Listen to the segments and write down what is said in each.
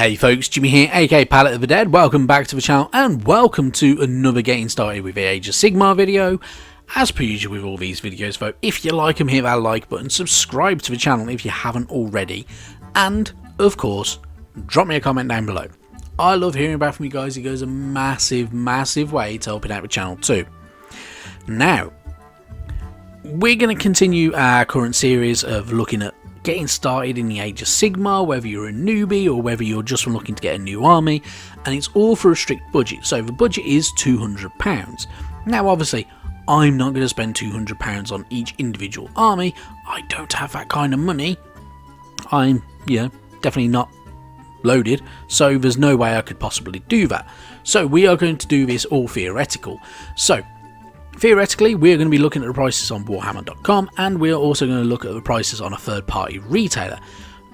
Hey folks, Jimmy here, aka Palette of the Dead. Welcome back to the channel and welcome to another Getting Started with the Age of Sigmar video. As per usual with all these videos though, if you like them, hit that like button, subscribe to the channel if you haven't already, and of course, drop me a comment down below. I love hearing back from you guys. It goes a massive way to helping out the channel too. Now, we're going to continue our current series of looking at getting started in the Age of Sigmar, whether you're a newbie or whether you're just looking to get a new army, and it's all for a strict budget. So the budget is £200. Now obviously I'm not going to spend £200 on each individual army. I don't have that kind of money. I'm definitely not loaded, so there's no way I could possibly do that. So we are going to do this all theoretical. So theoretically, we're going to be looking at the prices on Warhammer.com, and we're also going to look at the prices on a third-party retailer.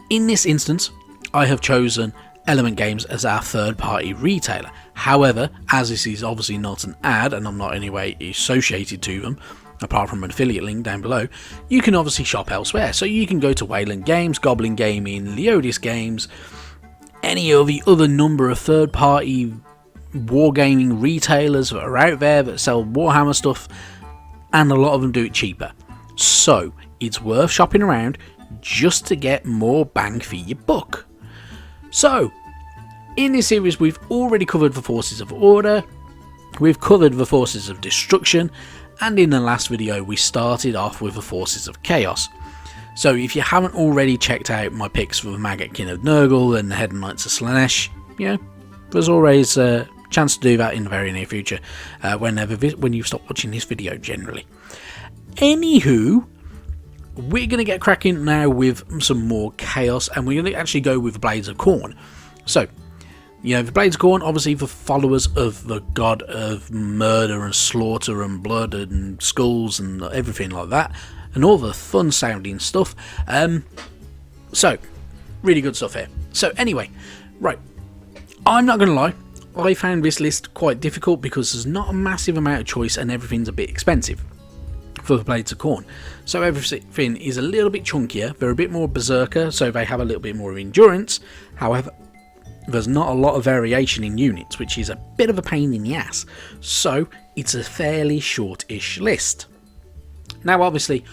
In this instance, I have chosen Wayland Games as our third-party retailer. However, as this is obviously not an ad, and I'm not in any way associated to them, apart from an affiliate link down below, you can obviously shop elsewhere. So you can go to Wayland Games, Goblin Gaming, Leodis Games, any of the other number of third-party wargaming retailers that are out there that sell Warhammer stuff, and a lot of them do it cheaper. So it's worth shopping around just to get more bang for your buck. So in this series we've already covered the Forces of Order, we've covered the Forces of Destruction, and in the last video we started off with the Forces of Chaos. So if you haven't already checked out my picks for the Maggotkin of Nurgle and the Head Knights of Slaanesh, there's always a chance to do that in the very near future, when you stop watching this video generally. Anywho, we're going to get cracking now with some more chaos, and we're going to actually go with the Blades of Khorne. So, the Blades of Khorne, obviously the followers of the god of murder and slaughter and blood and skulls and everything like that, and all the fun sounding stuff. So, really good stuff here. So anyway, right, I'm not going to lie, I found this list quite difficult because there's not a massive amount of choice and everything's a bit expensive for the Blades of Khorne. So everything is a little bit chunkier, they're a bit more berserker, so they have a little bit more of endurance. However, there's not a lot of variation in units, which is a bit of a pain in the ass. So it's a fairly short-ish list. Now obviously,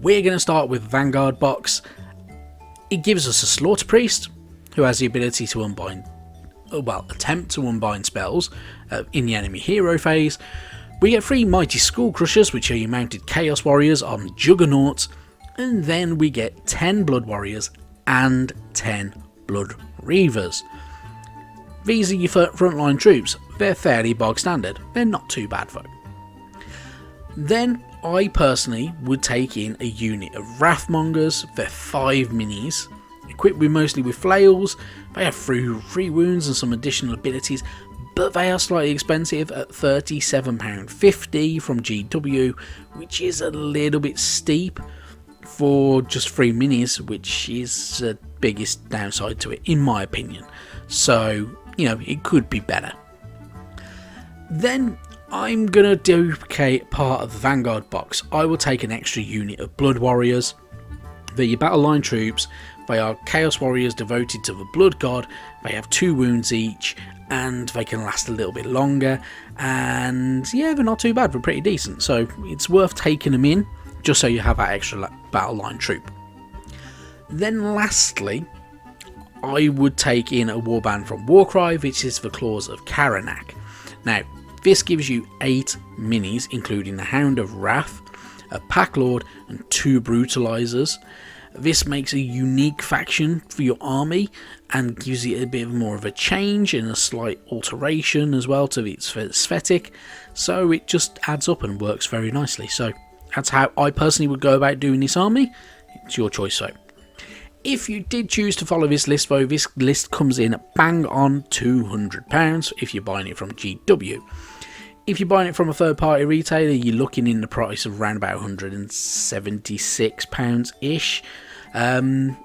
we're going to start with Vanguard box. It gives us a Slaughter Priest, who has the ability to attempt to unbind spells in the enemy hero phase. We get 3 Mighty Skull Crushers, which are your mounted Chaos Warriors on Juggernauts, and then we get 10 Blood Warriors and 10 Blood Reavers. These are your frontline troops. They're fairly bog standard. They're not too bad though. Then I personally would take in a unit of Wrathmongers. They're 5 minis, equipped mostly with flails. They have 3 wounds and some additional abilities, but they are slightly expensive at £37.50 from GW, which is a little bit steep for just 3 minis, which is the biggest downside to it in my opinion. So, it could be better. Then I'm going to duplicate part of the Vanguard box. I will take an extra unit of Blood Warriors. They're your battle line troops. They are Chaos Warriors devoted to the Blood God. They have 2 wounds each, and they can last a little bit longer. And they're not too bad. They're pretty decent. So it's worth taking them in, just so you have that extra battle line troop. Then lastly, I would take in a warband from Warcry, which is the Claws of Karanak. Now, this gives you 8 minis, including the Hound of Wrath, a Pack Lord, and 2 Brutalizers. This makes a unique faction for your army and gives it a bit more of a change and a slight alteration as well to its aesthetic. So it just adds up and works very nicely. So that's how I personally would go about doing this army. It's your choice though. If you did choose to follow this list though, this list comes in bang on £200 if you're buying it from GW. If you're buying it from a third party retailer, you're looking in the price of around about £176-ish. And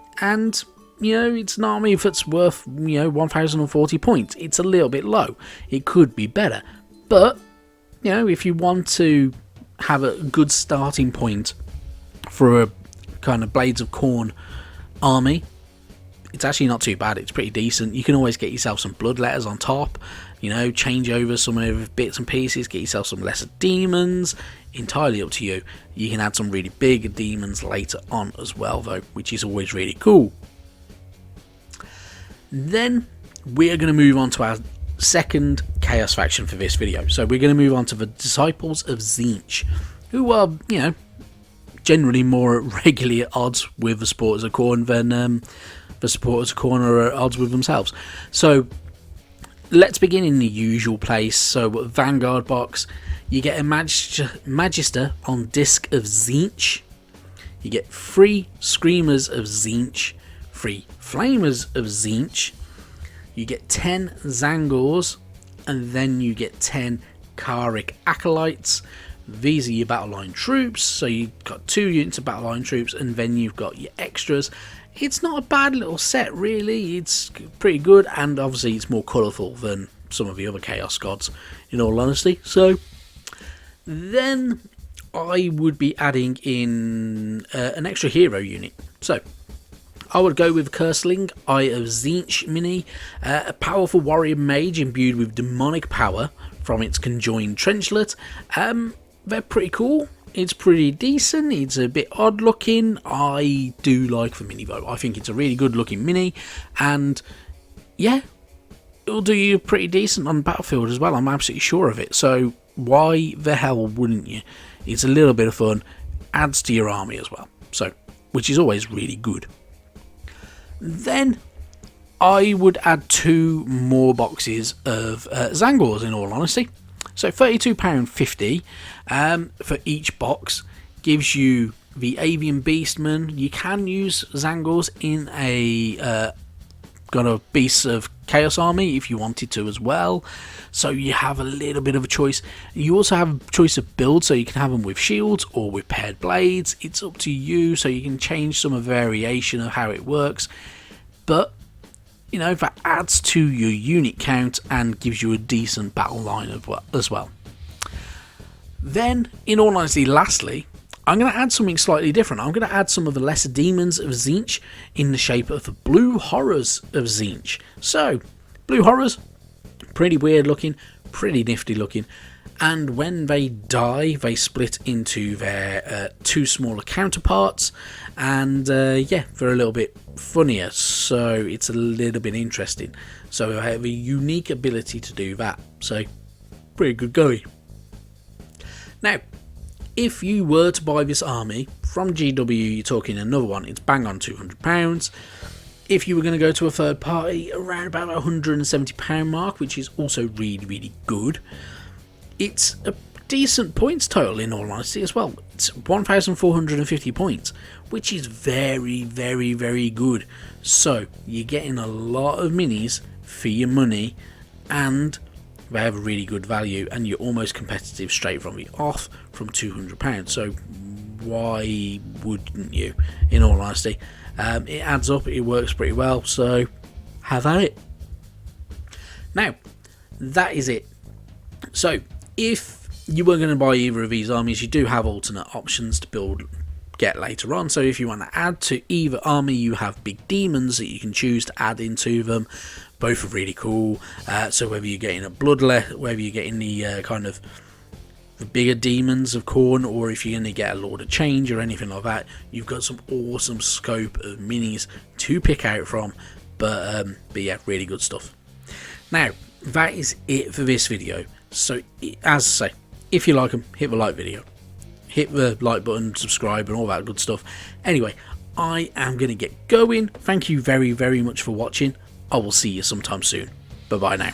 it's an army that's worth 1040 points. It's a little bit low. It could be better. But if you want to have a good starting point for a kind of Blades of Khorne army, it's actually not too bad. It's pretty decent. You can always get yourself some bloodletters on top, you know, change over some of bits and pieces, get yourself some lesser demons, entirely up to you. You can add some really big demons later on as well though, which is always really cool. Then we are going to move on to our second chaos faction for this video. So we're going to move on to the Disciples of Tzeentch, who are, you know, generally more regularly at odds with the supporters of Khorne than the supporters of Khorne are at odds with themselves. So let's begin in the usual place. So Vanguard box, you get a Magister on Disc of Tzeentch, you get 3 Screamers of Tzeentch, 3 Flamers of Tzeentch, you get 10 Zangors, and then you get 10 Karic Acolytes. These are your battle line troops, so you've got 2 units of battle line troops, and then you've got your extras. It's not a bad little set really, it's pretty good, and obviously it's more colourful than some of the other Chaos Gods, in all honesty. So then I would be adding in an extra hero unit. So I would go with Curseling, Eye of Tzeentch mini, a powerful warrior mage imbued with demonic power from its conjoined trenchlet. They're pretty cool. It's pretty decent. It's a bit odd looking. I do like the mini though. I think it's a really good looking mini, and yeah, it'll do you pretty decent on the battlefield as well. I'm absolutely sure of it. So why the hell wouldn't you? It's a little bit of fun, adds to your army as well. So, which is always really good. Then I would add 2 more boxes of Zangors, in all honesty. So £32.50 for each box gives you the Avian Beastman. You can use Zangors in a got a Beasts of Chaos army if you wanted to as well. So you have a little bit of a choice. You also have a choice of build, so you can have them with shields or with paired blades. It's up to you, so you can change some variation of how it works. But you know, that adds to your unit count and gives you a decent battle line as well. Then, in all honesty, lastly, I'm going to add something slightly different. I'm going to add some of the lesser demons of Tzeentch in the shape of the Blue Horrors of Tzeentch. So, Blue Horrors, pretty weird looking, pretty nifty looking, and when they die, they split into their 2 smaller counterparts, and yeah, they're a little bit funnier, so it's a little bit interesting. So I have a unique ability to do that, so pretty good going. Now, if you were to buy this army from GW, you're talking another one, it's bang on £200. If you were going to go to a third party, around about £170 mark, which is also really, really good. It's a decent points total, in all honesty, as well. It's 1,450 points, which is very, very, very good. So you're getting a lot of minis for your money, and they have a really good value, and you're almost competitive straight from the off from £200. So why wouldn't you, in all honesty? It adds up, it works pretty well, so have at it. Now, that is it. So if you were going to buy either of these armies, you do have alternate options to get later on. So if you want to add to either army, you have big demons that you can choose to add into them. Both are really cool. So whether you're getting a bloodlet, whether you're getting the kind of the bigger demons of Khorne, or if you're going to get a Lord of Change or anything like that, you've got some awesome scope of minis to pick out from. But yeah, really good stuff. Now, that is it for this video. So, as I say, if you like them, hit the like video, hit the like button, subscribe and all that good stuff. Anyway, I am going to get going. Thank you very, very much for watching. I will see you sometime soon. Bye bye now.